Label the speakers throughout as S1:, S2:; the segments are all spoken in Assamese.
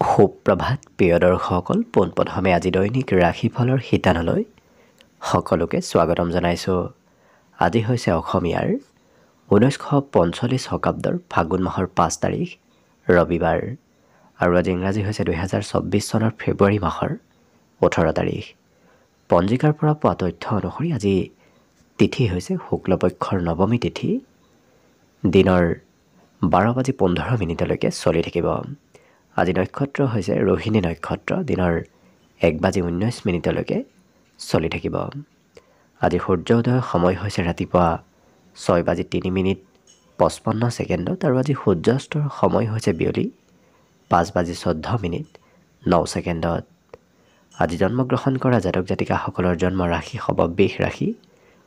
S1: সুপ্ৰভাত প্ৰিয় দৰ্শকসকল, পোনপ্ৰথমে আজি দৈনিক ৰাশিফলৰ শিতানলৈ সকলোকে স্বাগতম জনাইছোঁ। আজি হৈছে অসমীয়াৰ 1945 শকাব্দৰ ফাগুন মাহৰ 5 তাৰিখ ৰবিবাৰ আৰু আজি ইংৰাজী হৈছে 2024 চনৰ ফেব্ৰুৱাৰী মাহৰ 18 তাৰিখ। পঞ্জিকাৰ পৰা পোৱা তথ্য অনুসৰি আজি তিথি হৈছে শুক্লপক্ষৰ নৱমী তিথি। দিনৰ 12:15 চলি থাকিব। আজি নক্ষত্ৰ হৈছে ৰোহিণী নক্ষত্ৰ। দিনৰ 1:19 চলি থাকিব। আজি সূৰ্য উদয়ৰ সময় হৈছে ৰাতিপুৱা 6:03:55 আৰু আজি সূৰ্যাস্তৰ সময় হৈছে বিয়লি 5:14:09। আজি জন্মগ্ৰহণ কৰা জাতক জাতিকাসকলৰ জন্ম ৰাশি হ'ব বৃষ ৰাশি,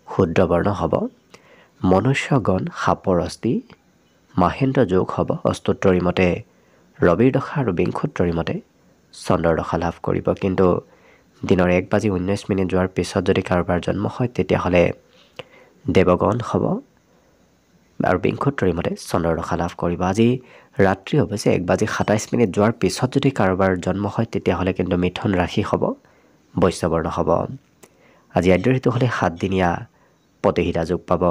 S1: শুদ্ৰ বৰ্ণ হ'ব মনুষ্যগণ সাপৰ অস্থি, মাহেন্দ্ৰ যোগ হ'ব অস্তোত্তৰী মতে ৰবিৰ দশা আৰু বিংশোত্তৰী মতে চন্দ্ৰৰ দশা লাভ কৰিব। কিন্তু দিনৰ 1:19 যোৱাৰ পিছত যদি কাৰোবাৰ জন্ম হয় তেতিয়াহ'লে দেৱগণ হ'ব আৰু বিংশোত্তৰী মতে চন্দ্ৰৰ দশা লাভ কৰিব। আজি ৰাত্ৰি অৱশ্যে 1:27 যোৱাৰ পিছত যদি কাৰোবাৰ জন্ম হয় তেতিয়াহ'লে কিন্তু মিথুন ৰাশি হ'ব, বৈশ্যবৰ্ণ হ'ব। আজি আদ্য ঋতু হ'লে 7 দিনীয়া প্ৰতিহিতা যোগ পাব।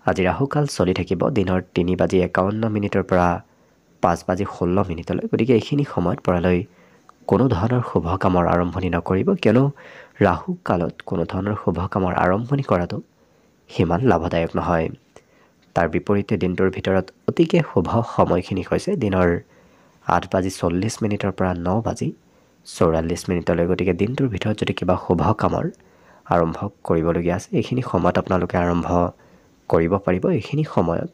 S1: আজি ৰাহুকাল চলি থাকিব দিনৰ 3:51 পৰা 5:16। গতিকে এইখিনি সময়ত পৰালৈ কোনো ধৰণৰ শুভ কামৰ আৰম্ভণি নকৰিব, কিয়নো ৰাহু কালত কোনো ধৰণৰ শুভ কামৰ আৰম্ভণি কৰাটো সিমান লাভদায়ক নহয়। তাৰ বিপৰীতে দিনটোৰ ভিতৰত অতিকে শুভ সময়খিনি হৈছে দিনৰ 8:40 পৰা 9:44। গতিকে দিনটোৰ ভিতৰত যদি কিবা শুভ কামৰ আৰম্ভ কৰিবলগীয়া আছে এইখিনি সময়ত আপোনালোকে আৰম্ভ কৰিব পাৰিব। এইখিনি সময়ত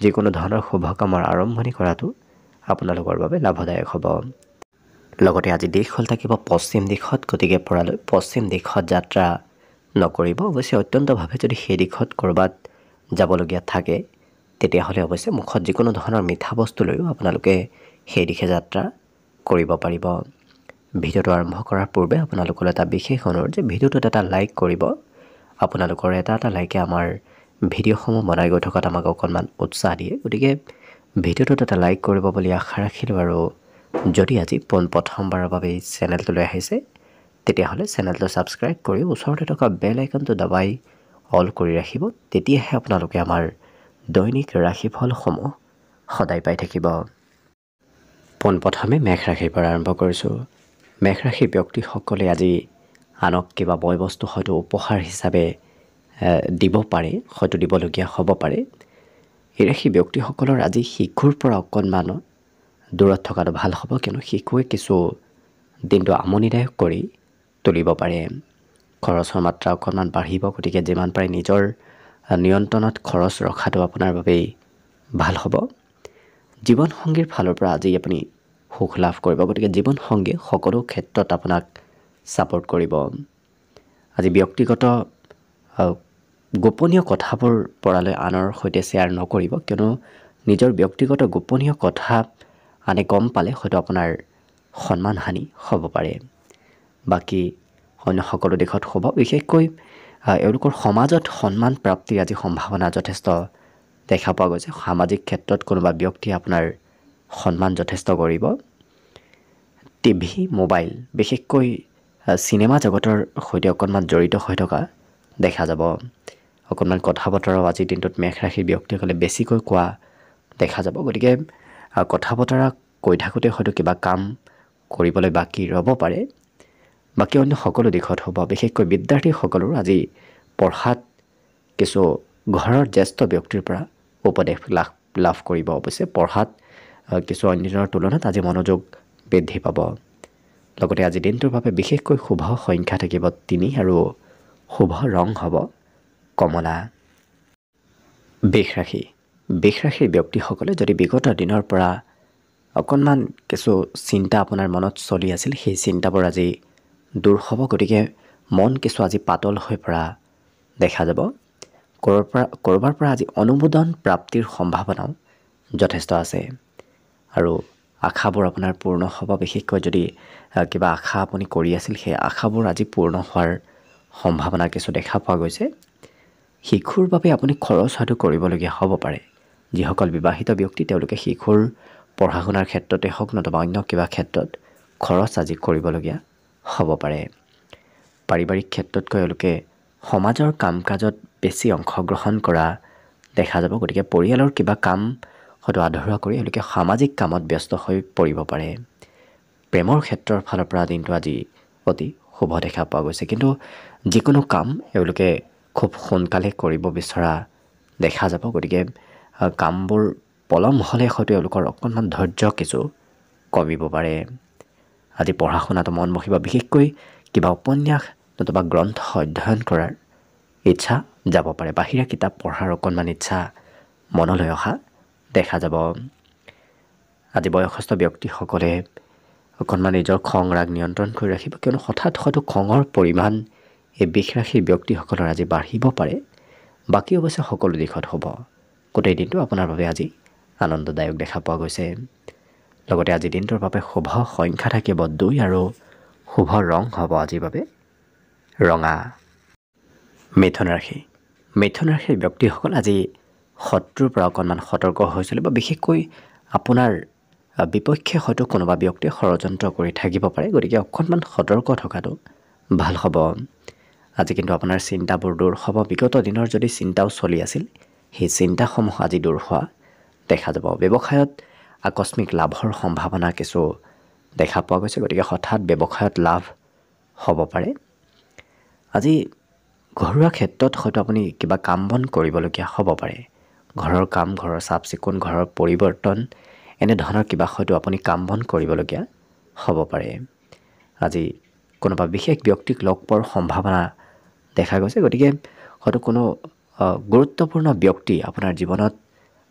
S1: যিকোনো ধৰণৰ শুভ কামৰ আৰম্ভণি কৰাটো আপোনালোকৰ বাবে লাভদায়ক হ'ব। লগতে আজি দিশ হ'ল থাকিব পশ্চিম দিশত। গতিকে পৰালৈ পশ্চিম দিশত যাত্ৰা নকৰিব। অৱশ্যে অত্যন্তভাৱে যদি সেই দিশত ক'ৰবাত যাবলগীয়া থাকে তেতিয়াহ'লে অৱশ্যে মুখত যিকোনো ধৰণৰ মিঠা বস্তু লৈও আপোনালোকে সেই দিশে যাত্ৰা কৰিব পাৰিব। ভিডিঅ'টো আৰম্ভ কৰাৰ পূৰ্বে আপোনালোকলৈ এটা বিশেষ অনুৰোধ যে ভিডিঅ'টোত এটা লাইক কৰিব। আপোনালোকৰ এটা লাইকে আমাৰ ভিডিঅ'সমূহ বনাই গৈ থকাত আমাক অকণমান উৎসাহ দিয়ে। গতিকে ভিডিঅ'টোত এটা লাইক কৰিব বুলি আশা ৰাখিলোঁ। আৰু যদি আজি প্ৰথমবাৰৰ বাবে এই চেনেলটোলৈ আহিছে তেতিয়াহ'লে চেনেলটো ছাবস্ক্ৰাইব কৰি ওচৰতে থকা বেল আইকনটো দবাই অল কৰি ৰাখিব। তেতিয়াহে আপোনালোকে আমাৰ দৈনিক ৰাশিফলসমূহ সদায় পাই থাকিব। পোনপ্ৰথমে মেষ ৰাশিৰ পৰা আৰম্ভ কৰিছোঁ। মেষ ৰাশিৰ ব্যক্তিসকলে আজি আনক কিবা বয় বস্তু হয়তো উপহাৰ হিচাপে দিব পাৰে, হয়তো দিবলগীয়া হ'ব পাৰে। এই ৰাশি ব্যক্তিসকলৰ আজি শিশুৰ পৰা অকণমান দূৰত থকাটো ভাল হ'ব, কিয়নো শিশুৱে কিছু দিনটো আমনিদায়ক কৰি তুলিব পাৰে। খৰচৰ মাত্ৰা অকণমান বাঢ়িব। গতিকে যিমান পাৰে নিজৰ নিয়ন্ত্ৰণত খৰচ ৰখাটো আপোনাৰ বাবেই ভাল হ'ব। জীৱনসংগীৰ ফালৰ পৰা আজি আপুনি সুখ লাভ কৰিব। গতিকে জীৱনসংগীয়ে সকলো ক্ষেত্ৰত আপোনাক ছাপোৰ্ট কৰিব। আজি ব্যক্তিগত গোপনীয় কথাবোৰ পৰালৈ আনৰ সৈতে শ্বেয়াৰ নকৰিব, কিয়নো নিজৰ ব্যক্তিগত গোপনীয় কথা আনে গম পালে হয়তো আপোনাৰ সন্মানহানি হ'ব পাৰে। বাকী অন্য সকলো দিশত হ'ব। বিশেষকৈ এওঁলোকৰ সমাজত সন্মান প্ৰাপ্তিৰ আজি সম্ভাৱনা যথেষ্ট দেখা পোৱা গৈছে। সামাজিক ক্ষেত্ৰত কোনোবা ব্যক্তিয়ে আপোনাৰ সন্মান যথেষ্ট কৰিব। টিভি, মোবাইল, বিশেষকৈ চিনেমা জগতৰ সৈতে অকণমান জড়িত হৈ থকা দেখা যাব। অকণমান কথা বতৰাও আজিৰ দিনটোত মেষ ৰাশিৰ ব্যক্তিসকলে বেছিকৈ কোৱা দেখা যাব। গতিকে কথা বতৰা কৈ থাকোঁতে হয়তো কিবা কাম কৰিবলৈ বাকী ৰ'ব পাৰে। বাকী অন্য সকলো দিশত হ'ব। বিশেষকৈ বিদ্যাৰ্থীসকলৰো আজি পঢ়াত কিছু ঘৰৰ জ্যেষ্ঠ ব্যক্তিৰ পৰা উপদেশ লাভ কৰিব। অৱশ্যে পঢ়াত কিছু অন্য দিনৰ তুলনাত আজি মনোযোগ বৃদ্ধি পাব। লগতে আজি দিনটোৰ বাবে বিশেষকৈ শুভ সংখ্যা থাকিব 3 আৰু শুভ ৰং হ'ব কমলা। বৃষ ৰাশি ব্যক্তিসকলে যদি বিগত দিনৰ পৰা অকণমান কিছু চিন্তা আপোনাৰ মনত চলি আছিল সেই চিন্তাবোৰ আজি দূৰ হ'ব। গতিকে মন কিছু আজি পাতল হৈ পৰা দেখা যাব। ক'ৰবাৰ পৰা আজি অনুমোদন প্ৰাপ্তিৰ সম্ভাৱনাও যথেষ্ট আছে আৰু আশাবোৰ আপোনাৰ পূৰ্ণ হ'ব। বিশেষকৈ যদি কিবা আশা আপুনি কৰি আছিল সেই আশাবোৰ আজি পূৰ্ণ হোৱাৰ সম্ভাৱনা কিছু দেখা পোৱা গৈছে। শিশুৰ বাবে আপুনি খৰচ হয়তো কৰিবলগীয়া হ'ব পাৰে। যিসকল বিবাহিত ব্যক্তি তেওঁলোকে শিশুৰ পঢ়া শুনাৰ ক্ষেত্ৰতে হওক নতুবা অন্য কিবা ক্ষেত্ৰত খৰচ আজি কৰিবলগীয়া হ'ব পাৰে। পাৰিবাৰিক ক্ষেত্ৰতকৈ এওঁলোকে সমাজৰ কাম কাজত বেছি অংশগ্ৰহণ কৰা দেখা যাব। গতিকে পৰিয়ালৰ কিবা কাম হয়তো আধৰুৱা কৰি এওঁলোকে সামাজিক কামত ব্যস্ত হৈ পৰিব পাৰে। প্ৰেমৰ ক্ষেত্ৰৰ ফালৰ পৰা দিনটো আজি অতি শুভ দেখা পোৱা গৈছে। কিন্তু যিকোনো কাম এওঁলোকে খুব সোনকালে কৰিব বিচৰা দেখা যাব। গতিকে কামবোৰ পলম হ'লে হয়তো এওঁলোকৰ অকণমান ধৈৰ্য কিছু কমিব পাৰে। আজি পঢ়া শুনাটো মন বহিব, বিশেষকৈ কিবা উপন্যাস নতুবা গ্ৰন্থ অধ্যয়ন কৰাৰ ইচ্ছা যাব পাৰে। বাহিৰা কিতাপ পঢ়াৰ অকণমান ইচ্ছা মনলৈ অহা দেখা যাব। আজি বয়সস্থ ব্যক্তিসকলে অকণমান নিজৰ খং ৰাগ নিয়ন্ত্ৰণ কৰি ৰাখিব, কিয়নো হঠাৎ হয়তো খঙৰ পৰিমাণ এই বিষৰাশী ব্যক্তিসকলৰ আজি বাঢ়িব পাৰে। বাকী অৱশ্যে সকলো দিশত হ'ব। গোটেই দিনটো আপোনাৰ বাবে আজি আনন্দদায়ক দেখা পোৱা গৈছে। লগতে আজি দিনটোৰ বাবে শুভ সংখ্যা থাকিব 2 আৰু শুভ ৰং হ'ব আজিৰ বাবে ৰঙা। মিথুন ৰাশি। মিথুন ৰাশিৰ ব্যক্তিসকল আজি শত্ৰুৰ পৰা অকণমান সতৰ্ক হৈ চলিব। বিশেষকৈ আপোনাৰ বিপক্ষে হয়তো কোনোবা ব্যক্তিয়ে ষড়যন্ত্ৰ কৰি থাকিব পাৰে। গতিকে অকণমান সতৰ্ক থকাটো ভাল হ'ব। আজি কিন্তু আপোনাৰ চিন্তাবোৰ দূৰ হ'ব। বিগত দিনৰ যদি চিন্তাও চলি আছিল, সেই চিন্তাসমূহ আজি দূৰ হোৱা দেখা যাব। ব্যৱসায়ত আকস্মিক লাভৰ সম্ভাৱনা কিছু দেখা পোৱা গৈছে। গতিকে হঠাৎ ব্যৱসায়ত লাভ হ'ব পাৰে। আজি ঘৰুৱা ক্ষেত্ৰত হয়তো আপুনি কিবা কাম বন কৰিবলগীয়া হ'ব পাৰে। ঘৰৰ কাম, ঘৰৰ চাফ চিকুণ, ঘৰৰ পৰিৱৰ্তন, এনেধৰণৰ কিবা হয়তো আপুনি কাম বন কৰিবলগীয়া হ'ব পাৰে। আজি কোনোবা বিশেষ ব্যক্তিক লগ পোৱাৰ সম্ভাৱনা দেখা গৈছে। গতিকে হয়তো কোনো গুৰুত্বপূৰ্ণ ব্যক্তি আপোনাৰ জীৱনত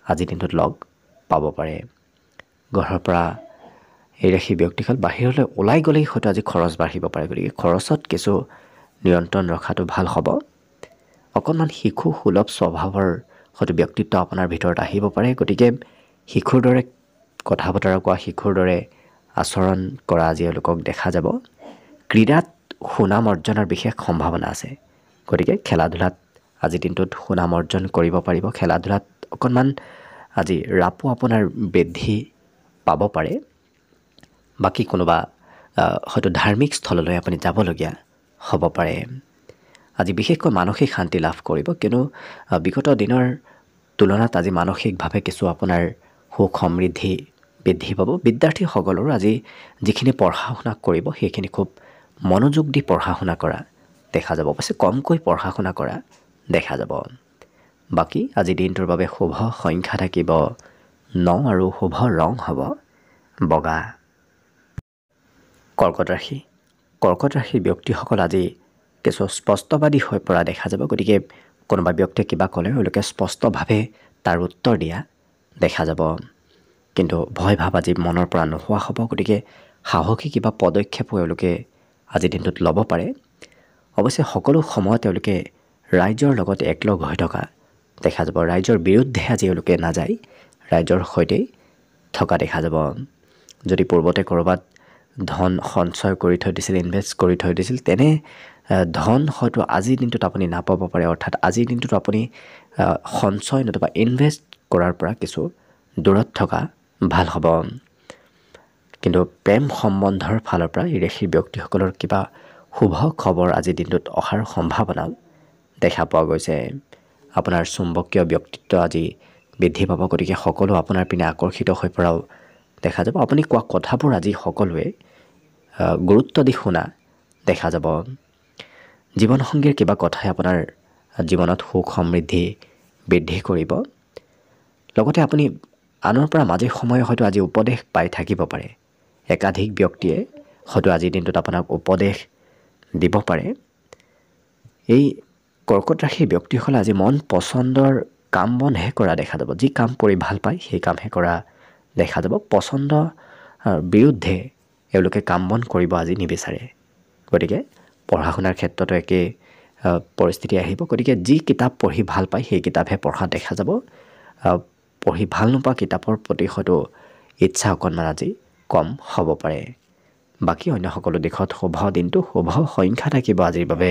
S1: আজিৰ দিনটোত লগ পাব পাৰে। ঘৰৰ পৰা এই ৰাশি ব্যক্তিসকল বাহিৰলৈ ওলাই গ'লেই হয়তো আজি খৰচ বাঢ়িব পাৰে। গতিকে খৰচত কিছু নিয়ন্ত্ৰণ ৰখাটো ভাল হ'ব। অকণমান শিশু সুলভ স্বভাৱৰ হয়তো ব্যক্তিত্ব আপোনাৰ ভিতৰত আহিব পাৰে। গতিকে শিশুৰ দৰে কথা বতৰা কোৱা, শিশুৰ দৰে আচৰণ কৰা আজি এওঁলোকক দেখা যাব। ক্ৰীড়াত সুনাম অৰ্জনৰ বিশেষ সম্ভাৱনা আছে। গতিকে খেলা ধূলাত আজিৰ দিনটোত সুনাম অৰ্জন কৰিব পাৰিব। খেলা ধূলাত অকণমান আজি ৰাপো আপোনাৰ বৃদ্ধি পাব পাৰে। বাকী কোনোবা হয়তো ধাৰ্মিক স্থললৈ আপুনি যাবলগীয়া হ'ব পাৰে। আজি বিশেষকৈ মানসিক শান্তি লাভ কৰিব, কিয়নো বিগত দিনৰ তুলনাত আজি মানসিকভাৱে কিছু আপোনাৰ সুখ সমৃদ্ধি বৃদ্ধি পাব। বিদ্যাৰ্থীসকলৰো আজি যিখিনি পঢ়া শুনা কৰিব সেইখিনি খুব মনোযোগ দি পঢ়া শুনা কৰা দেখা যাব। অৱশ্যে কমকৈ পঢ়া শুনা কৰা দেখা যাব। বাকী আজি দিনটোৰ বাবে শুভ সংখ্যা থাকিব 9 আৰু শুভ ৰং হ'ব বগা। কৰ্কট ৰাশি। কৰ্কট ৰাশিৰ ব্যক্তিসকল আজি কিছু স্পষ্টবাদী হৈ পৰা দেখা যাব। গতিকে কোনোবা ব্যক্তিয়ে কিবা ক'লে এওঁলোকে স্পষ্টভাৱে তাৰ উত্তৰ দিয়া দেখা যাব। কিন্তু ভয় ভাৱ আজি মনৰ পৰা নোহোৱা হ'ব। গতিকে সাহসী কিবা পদক্ষেপো এওঁলোকে আজিৰ দিনটোত ল'ব পাৰে। অৱশ্যে সকলো সময়ত তেওঁলোকে ৰাইজৰ লগত একলগ হৈ থকা দেখা যাব। ৰাইজৰ বিৰুদ্ধে আজি এওঁলোকে নাযায়, ৰাইজৰ সৈতে থকা দেখা যাব। যদি পূৰ্বতে ক'ৰবাত ধন সঞ্চয় কৰি থৈ দিছিল, ইনভেষ্ট কৰি থৈ দিছিল, তেনে ধন হয়তো আজিৰ দিনটোত আপুনি নাপাব পাৰে। অৰ্থাৎ আজিৰ দিনটোত আপুনি সঞ্চয় নতুবা ইনভেষ্ট কৰাৰ পৰা কিছু দূৰত থকা ভাল হ'ব। কিন্তু প্ৰেম সম্বন্ধৰ ফালৰ পৰা এই ৰাশিৰ ব্যক্তিসকলৰ কিবা শুভ খবৰ আজিৰ দিনটোত অহাৰ সম্ভাৱনাও দেখা পোৱা গৈছে। আপোনাৰ চুম্বকীয় ব্যক্তিত্ব আজি বৃদ্ধি পাব। গতিকে সকলো আপোনাৰ পিনে আকৰ্ষিত হৈ পৰাও দেখা যাব। আপুনি কোৱা কথাবোৰ আজি সকলোৱে গুৰুত্ব দি শুনা দেখা যাব। জীৱনসংগীৰ কিবা কথাই আপোনাৰ জীৱনত সুখ সমৃদ্ধি বৃদ্ধি কৰিব। লগতে আপুনি আনৰ পৰা মাজে সময়ে হয়তো আজি উপদেশ পাই থাকিব পাৰে। একাধিক ব্যক্তিয়ে হয়তো আজিৰ দিনটোত আপোনাক উপদেশ দিব পাৰে। এই কৰ্কট ৰাশিৰ ব্যক্তিসকলে আজি মন পচন্দৰ কাম বনহে কৰা দেখা যাব। যি কাম কৰি ভাল পায় সেই কামহে কৰা দেখা যাব। পচন্দ বিৰুদ্ধে এওঁলোকে কাম বন কৰিব আজি নিবিচাৰে। গতিকে পঢ়া শুনাৰ ক্ষেত্ৰতো একেই পৰিস্থিতি আহিব। গতিকে যি কিতাপ পঢ়ি ভাল পায় সেই কিতাপহে পঢ়া দেখা যাব। পঢ়ি ভাল নোপোৱা কিতাপৰ প্ৰতি হয়তো ইচ্ছা অকণমান আজি কম হ'ব পাৰে। বাকী অন্য সকলো দিশত শুভ দিনটো। শুভ সংখ্যা থাকিব আজিৰ বাবে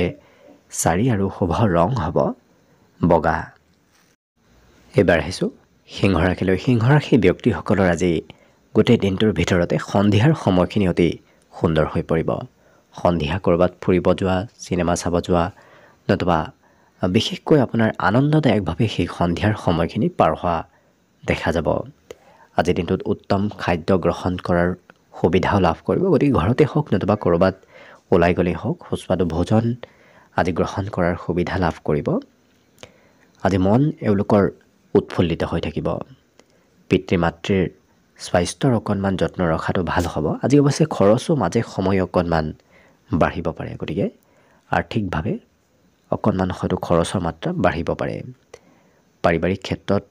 S1: 4 আৰু শুভ ৰং হ'ব বগা। এইবাৰ আহিছোঁ সিংহ ৰাশিলৈ। সিংহ ৰাশিৰ ব্যক্তিসকলৰ আজি গোটেই দিনটোৰ ভিতৰতে সন্ধিয়াৰ সময়খিনি অতি সুন্দৰ হৈ পৰিব। সন্ধিয়া ক'ৰবাত ফুৰিব যোৱা, চিনেমা চাব যোৱা, নতুবা বিশেষকৈ আপোনাৰ আনন্দদায়কভাৱে সেই সন্ধিয়াৰ সময়খিনি পাৰ হোৱা দেখা যাব। আজিৰ দিনটোত উত্তম খাদ্য গ্ৰহণ কৰাৰ সুবিধাও লাভ কৰিব। গতিকে ঘৰতে হওক নতুবা ক'ৰবাত ওলাই গ'লেই হওক সুস্বাদু ভোজন আজি গ্ৰহণ কৰাৰ সুবিধা লাভ কৰিব। আজি মন এওঁলোকৰ উৎফুল্লিত হৈ থাকিব। পিতৃ মাতৃৰ স্বাস্থ্যৰ অকণমান যত্ন ৰখাটো ভাল হ'ব। আজি অৱশ্যে খৰচো মাজে সময়ে অকণমান বাঢ়িব পাৰে। গতিকে আৰ্থিকভাৱে অকণমান হয়তো খৰচৰ মাত্ৰা বাঢ়িব পাৰে। পাৰিবাৰিক ক্ষেত্ৰত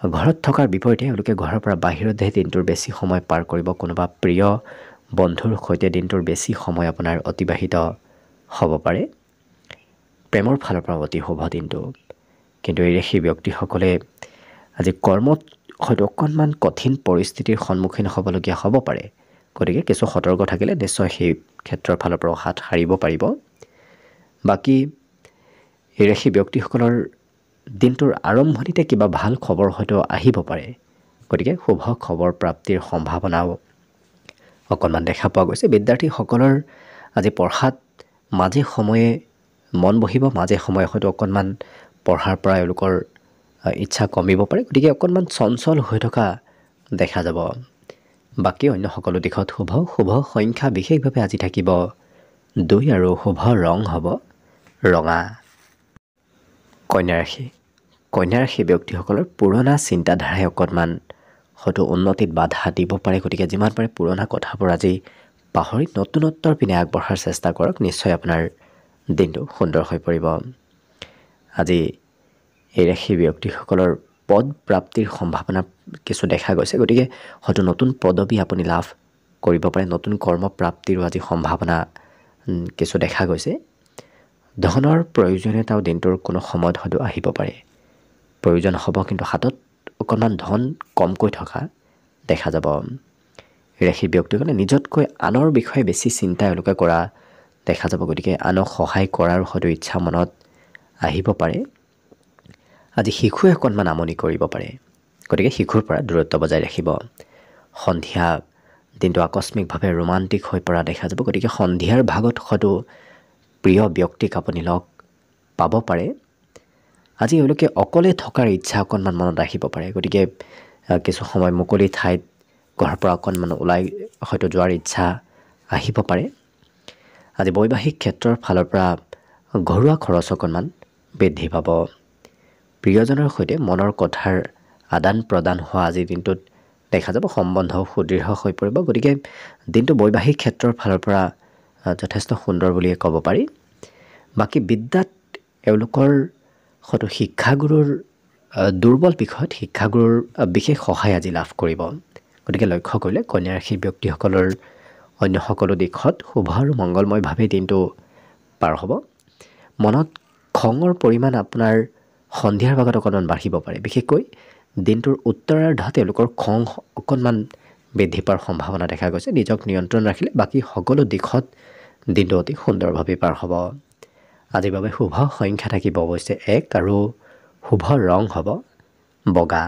S1: ঘৰত থকাৰ বিপৰীতে এওঁলোকে ঘৰৰ পৰা বাহিৰতহে দিনটোৰ বেছি সময় পাৰ কৰিব। কোনোবা প্ৰিয় বন্ধুৰ সৈতে দিনটোৰ বেছি সময় আপোনাৰ অতিবাহিত হ'ব পাৰে। প্ৰেমৰ ফালৰ পৰা অতি শুভ দিনটো। কিন্তু এই সেই ব্যক্তিসকলে আজি কৰ্মত হয়তো অকণমান কঠিন পৰিস্থিতিৰ সন্মুখীন হ'বলগীয়া হ'ব পাৰে। গতিকে কিছু সতৰ্ক থাকিলে নিশ্চয় সেই ক্ষেত্ৰৰ ফালৰ পৰা হাত সাৰিব পাৰিব। বাকী এই সেই ব্যক্তিসকলৰ দিনটোৰ আৰম্ভণিতে কিবা ভাল খবৰ হয়তো আহিব পাৰে। গতিকে শুভ খবৰ প্ৰাপ্তিৰ সম্ভাৱনাও অকণমান দেখা পোৱা গৈছে। বিদ্যাৰ্থীসকলৰ আজি পঢ়াত মাজে সময়ে মন বহিব, মাজে সময়ে হয়তো অকণমান পঢ়াৰ পৰা এওঁলোকৰ ইচ্ছা কমিব পাৰে। গতিকে অকণমান চঞ্চল হৈ থকা দেখা যাব। বাকী অন্য সকলো দিশত শুভ সংখ্যা বিশেষভাৱে আজি থাকিব 2 আৰু শুভ ৰং হ'ব ৰঙা। কন্যা ৰাশি ব্যক্তিসকলৰ পুৰণা চিন্তাধাৰাই অকণমান হয়তো উন্নতিত বাধা দিব পাৰে। গতিকে যিমান পাৰে পুৰণা কথাবোৰ আজি পাহৰি নতুনত্বৰ পিনে আগবঢ়াৰ চেষ্টা কৰক। নিশ্চয় আপোনাৰ দিনটো সুন্দৰ হৈ পৰিব। আজি এই ৰাশি ব্যক্তিসকলৰ পদ প্ৰাপ্তিৰ সম্ভাৱনা কিছু দেখা গৈছে। গতিকে হয়তো নতুন পদবী আপুনি লাভ কৰিব পাৰে। নতুন কৰ্মপ্ৰাপ্তিৰো আজি সম্ভাৱনা কিছু দেখা গৈছে। ধনৰ প্ৰয়োজনীয়তাও দিনটোৰ কোনো সময়ত হয়তো আহিব পাৰে। প্ৰয়োজন হ'ব, কিন্তু হাতত অকণমান ধন কমকৈ থকা দেখা যাব। ৰাশি ব্যক্তিসকলে নিজতকৈ আনৰ বিষয়ে বেছি চিন্তা এওঁলোকে কৰা দেখা যাব। গতিকে আনক সহায় কৰাৰ হয়তো ইচ্ছা মনত আহিব পাৰে। আজি শিশুৱে অকণমান আমনি কৰিব পাৰে। গতিকে শিশুৰ পৰা দূৰত্ব বজাই ৰাখিব। সন্ধিয়া দিনটো আকস্মিকভাৱে ৰোমান্টিক হৈ পৰা দেখা যাব। গতিকে সন্ধিয়াৰ ভাগত হয়তো প্ৰিয় ব্যক্তিক আপুনি লগ পাব পাৰে। আজি এওঁলোকে অকলে থকাৰ ইচ্ছা অকণমান মনত ৰাখিব পাৰে। গতিকে কিছু সময় মুকলি ঠাইত ঘৰৰ পৰা অকণমান ওলাই হয়তো যোৱাৰ ইচ্ছা আহিব পাৰে। আজি বৈবাহিক ক্ষেত্ৰৰ ফালৰ পৰা ঘৰুৱা খৰচ অকণমান বৃদ্ধি পাব। প্ৰিয়জনৰ সৈতে মনৰ কথাৰ আদান প্ৰদান হোৱা আজিৰ দিনটোত দেখা যাব। সম্বন্ধও সুদৃঢ় হৈ পৰিব। গতিকে দিনটো বৈবাহিক ক্ষেত্ৰৰ ফালৰ পৰা যথেষ্ট সুন্দৰ বুলিয়ে ক'ব পাৰি। বাকী বিদ্যাত এওঁলোকৰ হয়তো শিক্ষাগুৰুৰ দুৰ্বল বিষয়ত শিক্ষাগুৰুৰ বিশেষ সহায় আজি লাভ কৰিব। গতিকে লক্ষ্য কৰিলে কন্যা ৰাশিৰ ব্যক্তিসকলৰ অন্য সকলো দিশত শুভ আৰু মংগলময়ভাৱে দিনটো পাৰ হ'ব। মনত খঙৰ পৰিমাণ আপোনাৰ সন্ধিয়াৰ ভাগত অকণমান বাঢ়িব পাৰে। বিশেষকৈ দিনটোৰ উত্তৰাৰ্ধত তেওঁলোকৰ খং অকণমান বৃদ্ধি পোৱাৰ সম্ভাৱনা দেখা গৈছে। নিজক নিয়ন্ত্ৰণ ৰাখিলে বাকী সকলো দিশত দিনটো অতি সুন্দৰভাৱে পাৰ হ'ব। আজিৰ বাবে শুভ সংখ্যা থাকিব অৱশ্যে 1 আৰু শুভ ৰং হ'ব বগা।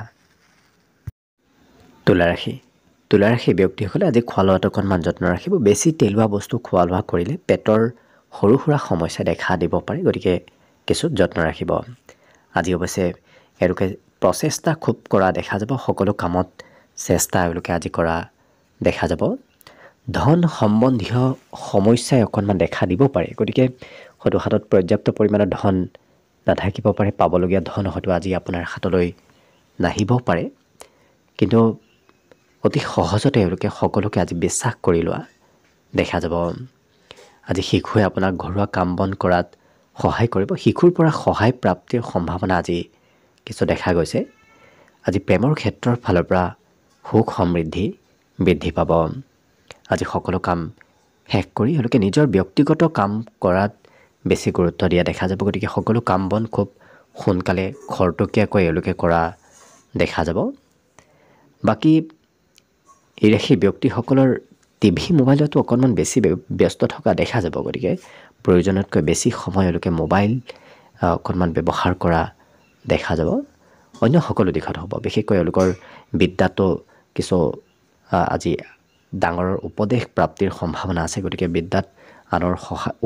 S1: তুলা ৰাশি ব্যক্তিসকলে আজি খোৱা লোৱাত অকণমান যত্ন ৰাখিব। বেছি তেলোৱা বস্তু খোৱা লোৱা কৰিলে পেটৰ সৰু সুৰা সমস্যা দেখা দিব পাৰে। গতিকে কিছু যত্ন ৰাখিব। আজি অৱশ্যে এওঁলোকে প্ৰচেষ্টা খুব কৰা দেখা যাব। সকলো কামত চেষ্টা এওঁলোকে আজি কৰা দেখা যাব। ধন সম্বন্ধীয় সমস্যাই অকণমান দেখা দিব পাৰে। গতিকে হয়তো হাতত পৰ্যাপ্ত পৰিমাণৰ ধন নাথাকিব পাৰে। পাবলগীয়া ধন হয়তো আজি আপোনাৰ হাতলৈ নাহিব পাৰে। কিন্তু অতি সহজতে এওঁলোকে সকলোকে আজি বিশ্বাস কৰি লোৱা দেখা যাব। আজি শিশুৱে আপোনাক ঘৰুৱা কাম বন কৰাত সহায় কৰিব। শিশুৰ পৰা সহায় প্ৰাপ্তিৰ সম্ভাৱনা আজি কিছু দেখা গৈছে। আজি প্ৰেমৰ ক্ষেত্ৰৰ ফালৰ পৰা সুখ সমৃদ্ধি বৃদ্ধি পাব। আজি সকলো কাম শেষ কৰি এওঁলোকে নিজৰ ব্যক্তিগত কাম কৰাত বেছি গুৰুত্ব দিয়া দেখা যাব। গতিকে সকলো কাম বন খুব সোনকালে খৰতকীয়াকৈ এওঁলোকে কৰা দেখা যাব। বাকী এই ৰাশি ব্যক্তিসকলৰ টিভি মোবাইলতো অকণমান বেছি ব্যস্ত থকা দেখা যাব। গতিকে প্ৰয়োজনতকৈ বেছি সময় এওঁলোকে মোবাইল অকণমান ব্যৱহাৰ কৰা দেখা যাব। অন্য সকলো দিশত হ'ব। বিশেষকৈ এওঁলোকৰ বিদ্যাতো কিছু আজি ডাঙৰ উপদেশ প্ৰাপ্তিৰ সম্ভাৱনা আছে। গতিকে বিদ্যাত আনৰ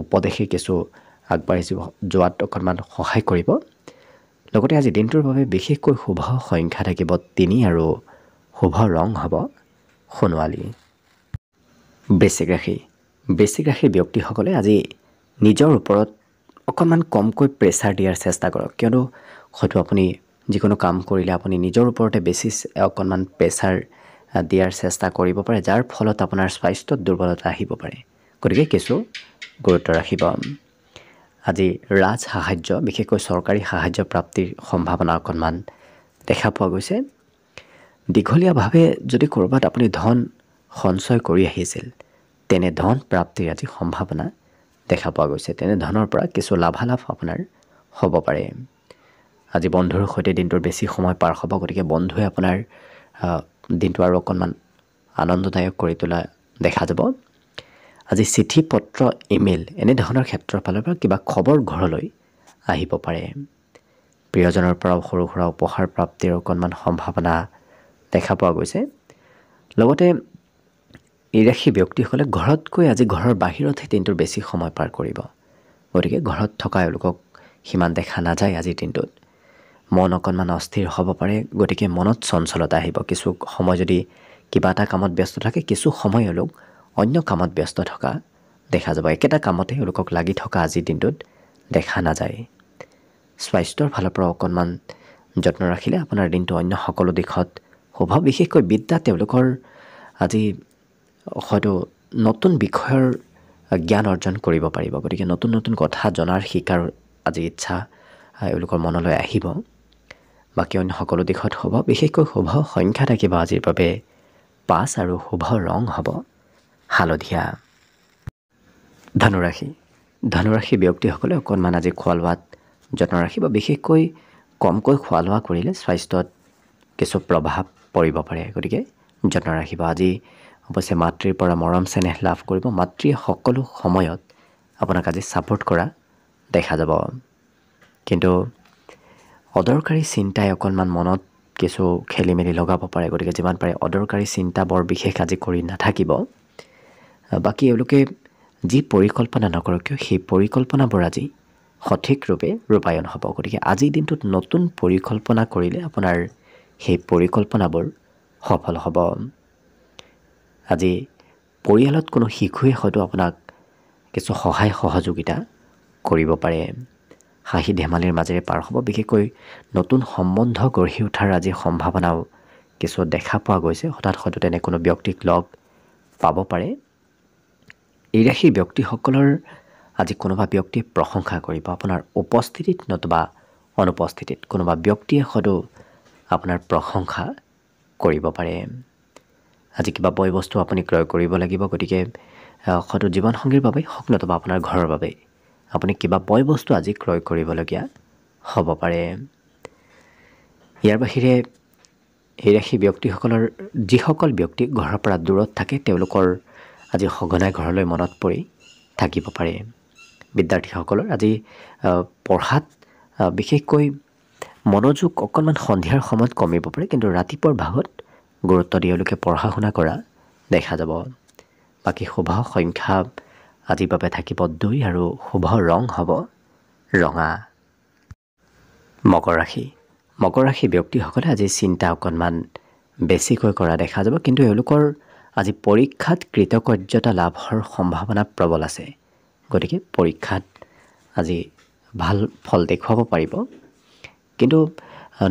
S1: উপদেশে কিছু আগবাঢ়ি যোৱাত অকণমান সহায় কৰিব। লগতে আজি দিনটোৰ বাবে বিশেষকৈ শুভ সংখ্যা থাকিব 3 আৰু শুভ ৰং হ'ব সোণোৱালী। বৃশ্চিক ৰাশি ব্যক্তিসকলে আজি নিজৰ ওপৰত অকণমান কমকৈ প্ৰেছাৰ দিয়াৰ চেষ্টা কৰক, কিয়নো হয়তো আপুনি যিকোনো কাম কৰিলে আপুনি নিজৰ ওপৰতে বেছি অকণমান প্ৰেছাৰ দিয়াৰ চেষ্টা কৰিব পাৰে, যাৰ ফলত আপোনাৰ স্বাস্থ্যত দুৰ্বলতা আহিব পাৰে। গতিকে কিছু গুৰুত্ব ৰাখিব। আজি ৰাজ সাহায্য, বিশেষকৈ চৰকাৰী সাহায্য প্ৰাপ্তিৰ সম্ভাৱনা অকণমান দেখা পোৱা গৈছে। দীঘলীয়াভাৱে যদি ক'ৰবাত আপুনি ধন সঞ্চয় কৰি আহিছিল, তেনে ধন প্ৰাপ্তিৰ আজি সম্ভাৱনা দেখা পোৱা গৈছে। তেনে ধনৰ পৰা কিছু লাভালাভ আপোনাৰ হ'ব পাৰে। আজি বন্ধুৰ সৈতে দিনটোৰ বেছি সময় পাৰ হ'ব। গতিকে বন্ধুৱে আপোনাৰ দিনটো আৰু অকণমান আনন্দদায়ক কৰি তোলা দেখা যাব। আজি চিঠি পত্ৰ ইমেইল এনেধৰণৰ ক্ষেত্ৰৰ ফালৰ পৰা কিবা খবৰ ঘৰলৈ আহিব পাৰে। প্ৰিয়জনৰ পৰাও সৰু সুৰা উপহাৰ প্ৰাপ্তিৰ অকণমান সম্ভাৱনা দেখা পোৱা গৈছে। লগতে এই ৰাশি ব্যক্তিসকলে ঘৰতকৈ আজি ঘৰৰ বাহিৰতহে দিনটোৰ বেছি সময় পাৰ কৰিব। গতিকে ঘৰত থকা এওঁলোকক সিমান দেখা নাযায় আজিৰ দিনটোত। মন অকণমান অস্থিৰ হ'ব পাৰে। গতিকে মনত চঞ্চলতা আহিব। কিছু সময় যদি কিবা এটা কামত ব্যস্ত থাকে, কিছু সময় এওঁলোক অন্য কামত ব্যস্ত থকা দেখা যাব। একেটা কামতে এওঁলোকক লাগি থকা আজিৰ দিনটোত দেখা নাযায়। স্বাস্থ্যৰ ফালৰ পৰা অকণমান যত্ন ৰাখিলে আপোনাৰ দিনটো অন্য সকলো দিশত শুভ। বিশেষকৈ বিদ্যা তেওঁলোকৰ আজি হয়তো নতুন বিষয়ৰ জ্ঞান অৰ্জন কৰিব পাৰিব। গতিকে নতুন নতুন কথা জনাৰ শিকাৰ আজি ইচ্ছা এওঁলোকৰ মনলৈ আহিব। বাকী অন্য সকলো দিশত শুভ। বিশেষকৈ শুভ সংখ্যা থাকিব আজিৰ বাবে 5 আৰু শুভ ৰং হ'ব হালধীয়া। ধনুৰাশি ব্যক্তিসকলে অকণমান আজি খোৱা লোৱাত যত্ন ৰাখিব। বিশেষকৈ কমকৈ খোৱা লোৱা কৰিলে স্বাস্থ্যত কিছু প্ৰভাৱ পৰিব পাৰে। গতিকে যত্ন ৰাখিব। আজি অৱশ্যে মাতৃৰ পৰা মৰম চেনেহ লাভ কৰিব। মাতৃয়ে সকলো সময়ত আপোনাক আজি ছাপোৰ্ট কৰা দেখা যাব। কিন্তু অদৰকাৰী চিন্তাই অকণমান মনত কিছু খেলি মেলি লগাব পাৰে। গতিকে যিমান পাৰে অদৰকাৰী চিন্তা বৰ বিশেষ আজি কৰি নাথাকিব। বাকী এওঁলোকে যি পৰিকল্পনা নকৰক কিয়, সেই পৰিকল্পনাবোৰ আজি সঠিক ৰূপে ৰূপায়ণ হ'ব। গতিকে আজিৰ দিনটোত নতুন পৰিকল্পনা কৰিলে আপোনাৰ সেই পৰিকল্পনাবোৰ সফল হ'ব। আজি পৰিয়ালত কোনো শিশুৱে হয়তো আপোনাক কিছু সহায় সহযোগিতা কৰিব পাৰে। হাঁহি ধেমালিৰ মাজেৰে পাৰ হ'ব। বিশেষকৈ নতুন সম্বন্ধ গঢ়ি উঠাৰ আজি সম্ভাৱনাও কিছু দেখা পোৱা গৈছে। হঠাৎ হয়তো তেনে কোনো ব্যক্তিক লগ পাব পাৰে। এই ৰাশিৰ ব্যক্তিসকলৰ আজি কোনোবা ব্যক্তিয়ে প্ৰশংসা কৰিব আপোনাৰ উপস্থিতিত নতুবা অনুপস্থিতিত। কোনোবা ব্যক্তিয়ে হয়তো আপোনাৰ প্ৰশংসা কৰিব পাৰে। আজি কিবা বয় বস্তু আপুনি ক্ৰয় কৰিব লাগিব। গতিকে হয়তো জীৱনসংগীৰ বাবে হওক নতুবা আপোনাৰ ঘৰৰ বাবে আপুনি কিবা বয় বস্তু আজি ক্ৰয় কৰিবলগীয়া হ'ব পাৰে। ইয়াৰ বাহিৰে এই ৰাশি ব্যক্তিসকলৰ যিসকল ব্যক্তি ঘৰৰ পৰা দূৰত থাকে, তেওঁলোকৰ আজি সঘনাই ঘৰলৈ মনত পৰি থাকিব পাৰে। বিদ্যাৰ্থীসকলৰ আজি পঢ়াত বিশেষকৈ মনোযোগ অকণমান সন্ধিয়াৰ সময়ত কমিব পাৰে। কিন্তু ৰাতিপুৱাৰ ভাগত গুৰুত্ব দি এওঁলোকে পঢ়া শুনা কৰা দেখা যাব। বাকী শুভ সংখ্যা আজিৰ বাবে থাকিব 2 আৰু শুভ ৰং হ'ব ৰঙা। মকৰ ৰাশি ব্যক্তিসকলে আজি চিন্তা অকণমান বেছিকৈ কৰা দেখা যাব। কিন্তু এওঁলোকৰ আজি পৰীক্ষাত কৃতকাৰ্যতা লাভৰ সম্ভাৱনা প্ৰবল আছে। গতিকে পৰীক্ষাত আজি ভাল ফল দেখুৱাব পাৰিব। কিন্তু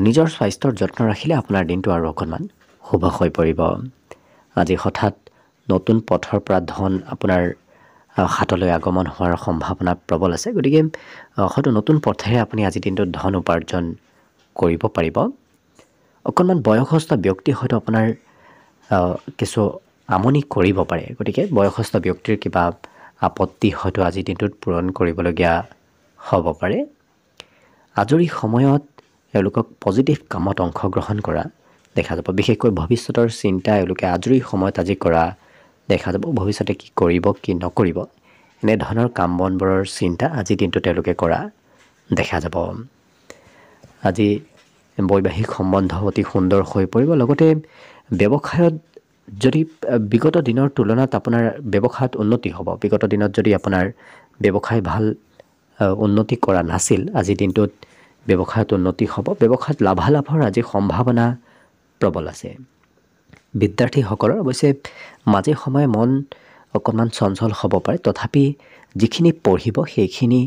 S1: নিজৰ স্বাস্থ্যৰ যত্ন ৰাখিলে আপোনাৰ দিনটো আৰু অকণমান শুভ হৈ পৰিব। আজি হঠাৎ নতুন পথৰ পৰা ধন আপোনাৰ হাতলৈ আগমন হোৱাৰ সম্ভাৱনা প্ৰবল আছে। গতিকে হয়তো নতুন পথেৰে আপুনি আজি দিনটোত ধন উপাৰ্জন কৰিব পাৰিব। অকণমান বয়সস্থ ব্যক্তি হয়তো আপোনাৰ কিছু আমনি কৰিব পাৰে। গতিকে বয়সস্থ ব্যক্তিৰ কিবা আপত্তি হয়তো আজিৰ দিনটোত পূৰণ কৰিবলগীয়া হ'ব পাৰে। আজৰি সময়ত এওঁলোকক পজিটিভ কামত অংশগ্ৰহণ কৰা দেখা যাব। বিশেষকৈ ভৱিষ্যতৰ চিন্তা এওঁলোকে আজৰি সময়ত আজি কৰা দেখা যাব। ভৱিষ্যতে কি কৰিব কি নকৰিব এনেধৰণৰ কাম বনবোৰৰ চিন্তা আজিৰ দিনটো তেওঁলোকে কৰা দেখা যাব। আজি বৈবাহিক সম্বন্ধ অতি সুন্দৰ হৈ পৰিব। লগতে ব্যৱসায়ত যদি বিগত দিনৰ তুলনাত আপোনাৰ ব্যৱসায়ত উন্নতি হ'ব। বিগত দিনত যদি আপোনাৰ ব্যৱসায় ভাল উন্নতি কৰা নাছিল, আজিৰ দিনটোত ব্যৱসায়ত উন্নতি হ'ব। ব্যৱসায়ত লাভালাভৰ আজি সম্ভাৱনা প্ৰবল আছে। বিদ্যাৰ্থীসকলৰ অৱশ্যে মাজে সময়ে মন অকণমান চঞ্চল হ'ব পাৰে, তথাপি যিখিনি পঢ়িব সেইখিনি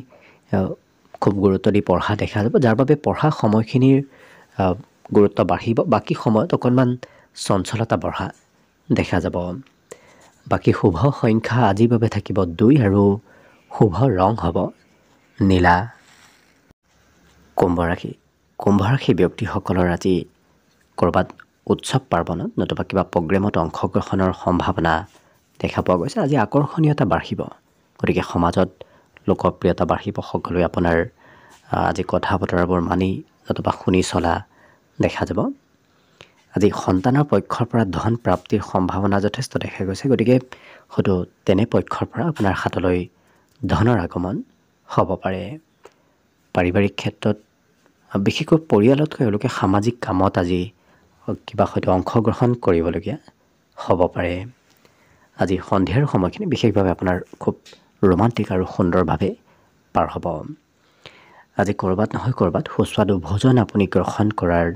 S1: খুব গুৰুত্ব দি পঢ়া দেখা যাব, যাৰ বাবে পঢ়া সময়খিনিৰ গুৰুত্ব বাঢ়িব। বাকী সময়ত অকণমান চঞ্চলতা বঢ়া দেখা যাব। বাকী শুভ সংখ্যা আজিৰ বাবে থাকিব 2 আৰু শুভ ৰং হ'ব নীলা। কুম্ভ ৰাশি। কুম্ভ ৰাশি ব্যক্তিসকলৰ আজি ক'ৰবাত উৎসৱ পাৰ্বণত নতুবা কিবা প্ৰগ্ৰেমত অংশগ্ৰহণৰ সম্ভাৱনা দেখা পোৱা গৈছে। আজি আকৰ্ষণীয়তা বাঢ়িব, গতিকে সমাজত লোকপ্ৰিয়তা বাঢ়িব। সকলোৱে আপোনাৰ আজি কথা বতৰাবোৰ মানি নতুবা শুনি চলা দেখা যাব। আজি সন্তানৰ পক্ষৰ পৰা ধন প্ৰাপ্তিৰ সম্ভাৱনা যথেষ্ট দেখা গৈছে, গতিকে হয়তো তেনে পক্ষৰ পৰা আপোনাৰ হাতলৈ ধনৰ আগমন হ'ব পাৰে। পাৰিবাৰিক ক্ষেত্ৰত বিশেষকৈ পৰিয়ালতকৈ এওঁলোকে সামাজিক কামত আজি কিবা হয়তো অংশগ্ৰহণ কৰিবলগীয়া হ'ব পাৰে। আজি সন্ধিয়াৰ সময়খিনি বিশেষভাৱে আপোনাৰ খুব ৰোমান্টিক আৰু সুন্দৰভাৱে পাৰ হ'ব। আজি ক'ৰবাত নহয় ক'ৰবাত সুস্বাদু ভোজন আপুনি গ্ৰহণ কৰাৰ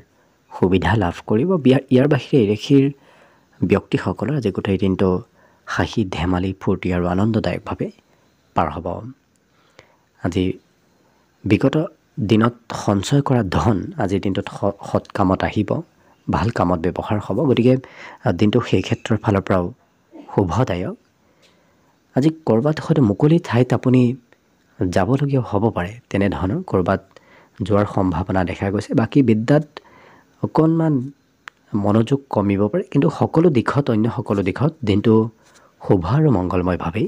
S1: সুবিধা লাভ কৰিব। ইয়াৰ বাহিৰে এই ৰাশিৰ ব্যক্তিসকলৰ আজি গোটেই দিনটো হাঁহি ধেমালি ফূৰ্তি আৰু আনন্দদায়কভাৱে পাৰ হ'ব। আজি বিগত দিনত সঞ্চয় কৰা ধন আজিৰ দিনটোত সৎ কামত আহিব, ভাল কামত ব্যৱহাৰ হ'ব, গতিকে দিনটো সেই ক্ষেত্ৰৰ ফালৰ পৰাও শুভদায়ক। আজি ক'ৰবাত হয়তো মুকলি ঠাইত আপুনি যাবলগীয়া হ'ব পাৰে, তেনেধৰণৰ ক'ৰবাত যোৱাৰ সম্ভাৱনা দেখা গৈছে। বাকী বিদ্যাত অকণমান মনোযোগ কমিব পাৰে, কিন্তু অন্য সকলো দিশত দিনটো শুভ আৰু মংগলময়ভাৱেই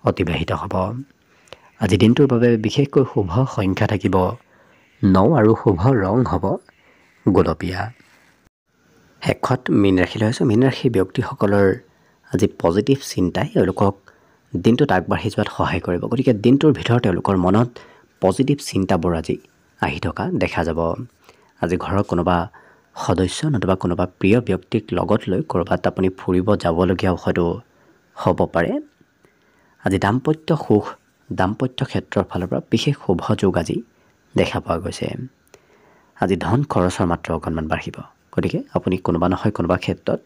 S1: অতিবাহিত হ'ব। আজি দিনটোৰ বাবে বিশেষকৈ শুভ সংখ্যা থাকিব 9 আৰু শুভ ৰং হ'ব গোলপীয়া। শেষত মীন ৰাশিলৈ আছোঁ। মীন ৰাশিৰ ব্যক্তিসকলৰ আজি পজিটিভ চিন্তাই তেওঁলোকক দিনটোত আগবাঢ়ি যোৱাত সহায় কৰিব, গতিকে দিনটোৰ ভিতৰত তেওঁলোকৰ মনত পজিটিভ চিন্তাবোৰ আজি আহি থকা দেখা যাব। আজি ঘৰৰ কোনোবা সদস্য নতুবা কোনোবা প্ৰিয় ব্যক্তিক লগত লৈ ক'ৰবাত আপুনি ফুৰিব যাবলগীয়াও হয়তো হ'ব পাৰে। আজি দাম্পত্য ক্ষেত্ৰৰ ফালৰ পৰা বিশেষ শুভ যোগ আজি দেখা পোৱা গৈছে। আজি ধন খৰচৰ মাত্ৰা অকণমান বাঢ়িব, গতিকে আপুনি কোনোবা নহয় কোনোবা ক্ষেত্ৰত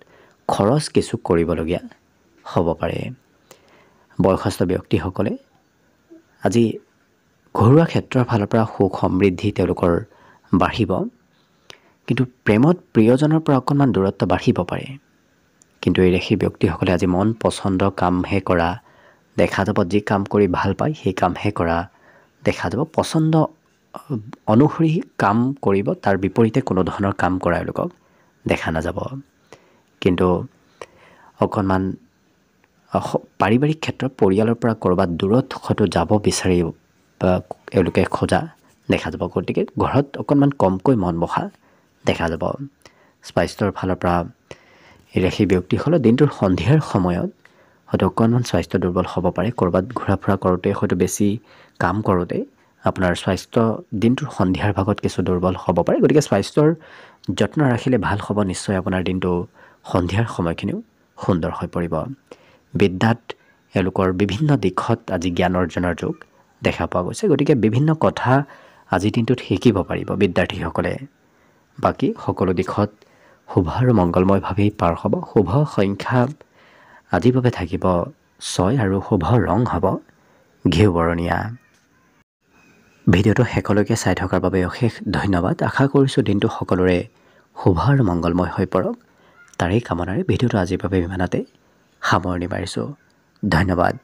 S1: খৰচ কিছু কৰিবলগীয়া হ'ব পাৰে। বয়সস্থ ব্যক্তিসকলে আজি ঘৰুৱা ক্ষেত্ৰৰ ফালৰ পৰা সুখ সমৃদ্ধি তেওঁলোকৰ বাঢ়িব, কিন্তু প্ৰেমত প্ৰিয়জনৰ পৰা অকণমান দূৰত্ব বাঢ়িব পাৰে। কিন্তু এই ৰাশিৰ ব্যক্তিসকলে আজি মন পচন্দ কামহে কৰা দেখা যাব। যি কাম কৰি ভাল পায় সেই কামহে কৰা দেখা যাব। পচন্দ অনুসৰি কাম কৰিব, তাৰ বিপৰীতে কোনো ধৰণৰ কাম কৰা এওঁলোকক দেখা নাযাব। কিন্তু অকণমান পাৰিবাৰিক ক্ষেত্ৰত পৰিয়ালৰ পৰা ক'ৰবাত দূৰত হয়তো যাব বিচাৰি এওঁলোকে খোজা দেখা যাব, গতিকে ঘৰত অকণমান কমকৈ মন বহা দেখা যাব। স্বাস্থ্যৰ ফালৰ পৰা এই ৰাশিৰ ব্যক্তিসকলে দিনটোৰ সন্ধিয়াৰ সময়ত হয়তো অকণমান স্বাস্থ্য দুৰ্বল হ'ব পাৰে। ক'ৰবাত ঘূৰা ফুৰা কৰোঁতে হয়তো বেছি কাম কৰোঁতে আপোনাৰ স্বাস্থ্য দিনটোৰ সন্ধিয়াৰ ভাগত কিছু দুৰ্বল হ'ব পাৰে, গতিকে স্বাস্থ্যৰ যত্ন ৰাখিলে ভাল হ'ব। নিশ্চয় আপোনাৰ দিনটো সন্ধিয়াৰ সময়খিনিও সুন্দৰ হৈ পৰিব। বিদ্যাত এওঁলোকৰ বিভিন্ন দিশত আজি জ্ঞান অৰ্জনৰ যোগ দেখা পোৱা গৈছে, গতিকে বিভিন্ন কথা আজিৰ দিনটোত শিকিব পাৰিব বিদ্যাৰ্থীসকলে। বাকী সকলো দিশত শুভ আৰু মংগলময়ভাৱেই পাৰ হ'ব। শুভ সংখ্যা আজিৰ বাবে থাকিব 6 আৰু শুভ ৰং হ'ব ঘিউ বৰণীয়া। ভিডিঅ'টো শেষলৈকে চাই থকাৰ বাবে অশেষ ধন্যবাদ। আশা কৰিছোঁ দিনটো সকলোৰে শুভ আৰু মংগলময় হৈ পৰক, তাৰেই কামনাৰে ভিডিঅ'টো আজিৰ বাবে ইমানতে সামৰণি মাৰিছোঁ। ধন্যবাদ।